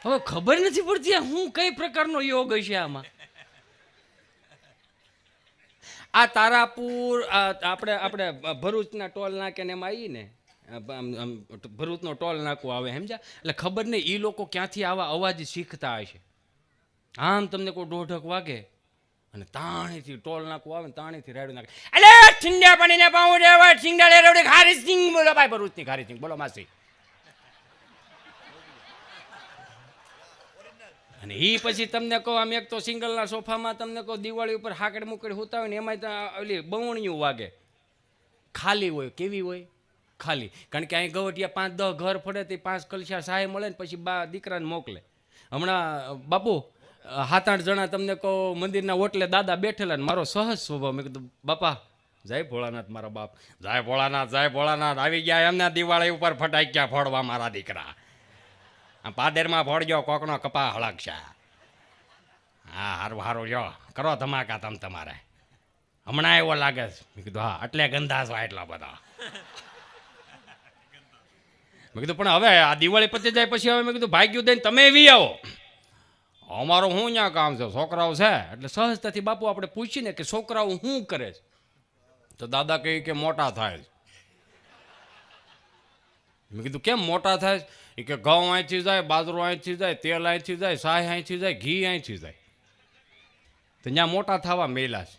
હવે ખબર નથી પડતી હું કઈ પ્રકારનો યોગ હશે આમાં. આ તારાપુર આપણે આપણે ભરૂચના ટોલ નાકે ને એમાં આવી ને ભરૂચનો ટોલ નાકું આવે સમજ્યા, એટલે ખબર નહીં એ લોકો ક્યાંથી આવા અવાજ શીખતા હશે. આમ તમને કોઈ દોઢક વાગે અને તાણીથી ટોલ નાકું આવે ને તાણીથી રાડું નાખે, અલે ઠંડા પાણીને પાઉં દેવા સિંગડા રેવડે ખારી સિંગ બોલો ભાઈ, ભરૂચની ખારી સિંગ બોલો માસી. અને એ પછી તમને કહો આમ એક તો સિંગલના સોફામાં તમને કહો દિવાળી ઉપર હાકડ મુકડ હોતા હોય ને એમાં ઓલી બવણીયું વાગે, ખાલી હોય. કેવી હોય? ખાલી. કારણ કે અહીં ગવટિયા 5-10 ઘર ફળે તે 5 કલશા સહાય મળે ને પછી બા દીકરાને મોકલે. હમણાં બાપુ 7-8 જણા તમને કહો મંદિરના ઓટલે દાદા બેઠેલા ને મારો સહજ સ્વભાવ, મેં કીધું બાપા જય ભોળાનાથ, મારા બાપ જય ભોળાનાથ, જય ભોળાનાથ. આવી ગયા એમના દિવાળી ઉપર ફટાક્યા ફોડવા મારા દીકરા. પાદેરમાં ફોડજો કોકનો કપા હળકશે. હા હારું હારું જો કરો ધમાકા તમ તમારે. હમણાં એવો લાગે છે. મેં કીધું હા એટલે ગંધાસ હોય એટલા બધા. મેં કીધું પણ હવે આ દિવાળી પતી જાય પછી હવે મેં કીધું ભાગ્યું દઈને તમે વી આવો, અમારું શું ત્યાં કામ છે, છોકરાઓ છે. એટલે સહજતાથી બાપુ આપણે પૂછીને કે છોકરાઓ શું કરે છે, તો દાદા કહે કે મોટા થાય છે. મેં કીધું કેમ મોટા થાય? એ કે ઘઉં અહીંથી જાય, બાજરો અહીંથી જાય, તેલ અહીંથી જાય, સાય અહીંથી જાય, ઘી અહીંથી જાય. તો ત્યાં મોટા થવા મેલા છે.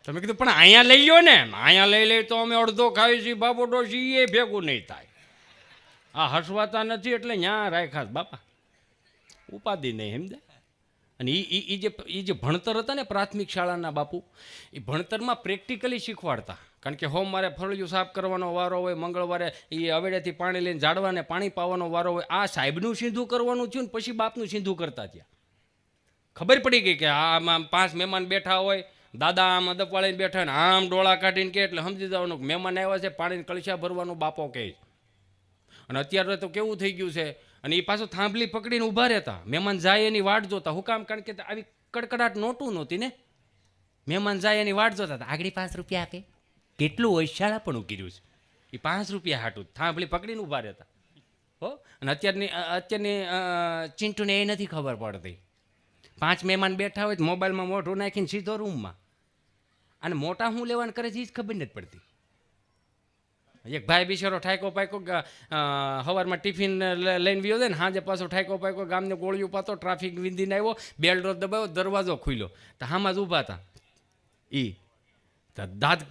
તમે કીધું પણ અહીંયા લઈ લો ને, અહીંયા લઈ લઈ તો અમે અડધો ખાઈ છીએ બાપો ડોશી, એ ભેગું નહીં થાય. આ હસવાતા નથી એટલે ત્યાં રાખ્યા બાપા, ઉપાધિ નહીં સમજે. અને એ જે ભણતર હતા ને પ્રાથમિક શાળાના બાપુ, એ ભણતરમાં પ્રેક્ટિકલી શીખવાડતા. કારણ કે સોમવારે ફળિયું સાફ કરવાનો વારો હોય, મંગળવારે એ હવેડેથી પાણી લઈને ઝાડવાને પાણી પાવાનો વારો હોય. આ સાહેબનું સીધું કરવાનું થયું ને પછી બાપનું સીધું કરતા ત્યાં. ખબર પડી ગઈ કે આમાં 5 મહેમાન બેઠા હોય, દાદા આમ અદપ વાળીને બેઠા ને આમ ડોળા કાઢીને કે એટલે સમજી જવાનું મહેમાન આવ્યા છે, પાણીને કળશા ભરવાનું બાપો કહે. અને અત્યારે તો કેવું થઈ ગયું છે, અને એ પાછું થાંભલી પકડીને ઊભા રહેતા, મહેમાન જાય એની વાટ જોતા. હું કામ? કારણ કે આવી કડકડાટ નોટું નહોતી ને, મહેમાન જાય એની વાટ જોતા હતા. આગળ 5 રૂપિયા આપે, કેટલું હોશિયાળાપણું કર્યું છે. એ 5 રૂપિયા હાટું થાંભલી પકડીને ઊભા રહેતા હો. અને અત્યારની ચિંટુને એ નથી ખબર પડતી. 5 મહેમાન બેઠા હોય તો મોબાઈલમાં મોઢું નાખીને સીધો રૂમમાં. અને મોટા શું લેવાનું કરે છે એ જ ખબર નથી પડતી. એક ભાઈ બિચારો ઠાયકો પાયકો સવારમાં ટિફિન લઈને વ્યો દે ને સાંજે પાછો ઠાયકો પાયકો ગામને ગોળિયું પાતો, ટ્રાફિક વિંધીને આવ્યો, બેલ દબાવ્યો, દરવાજો ખુલ્યો તો હામાં જ ઊભા હતા. એ દાંત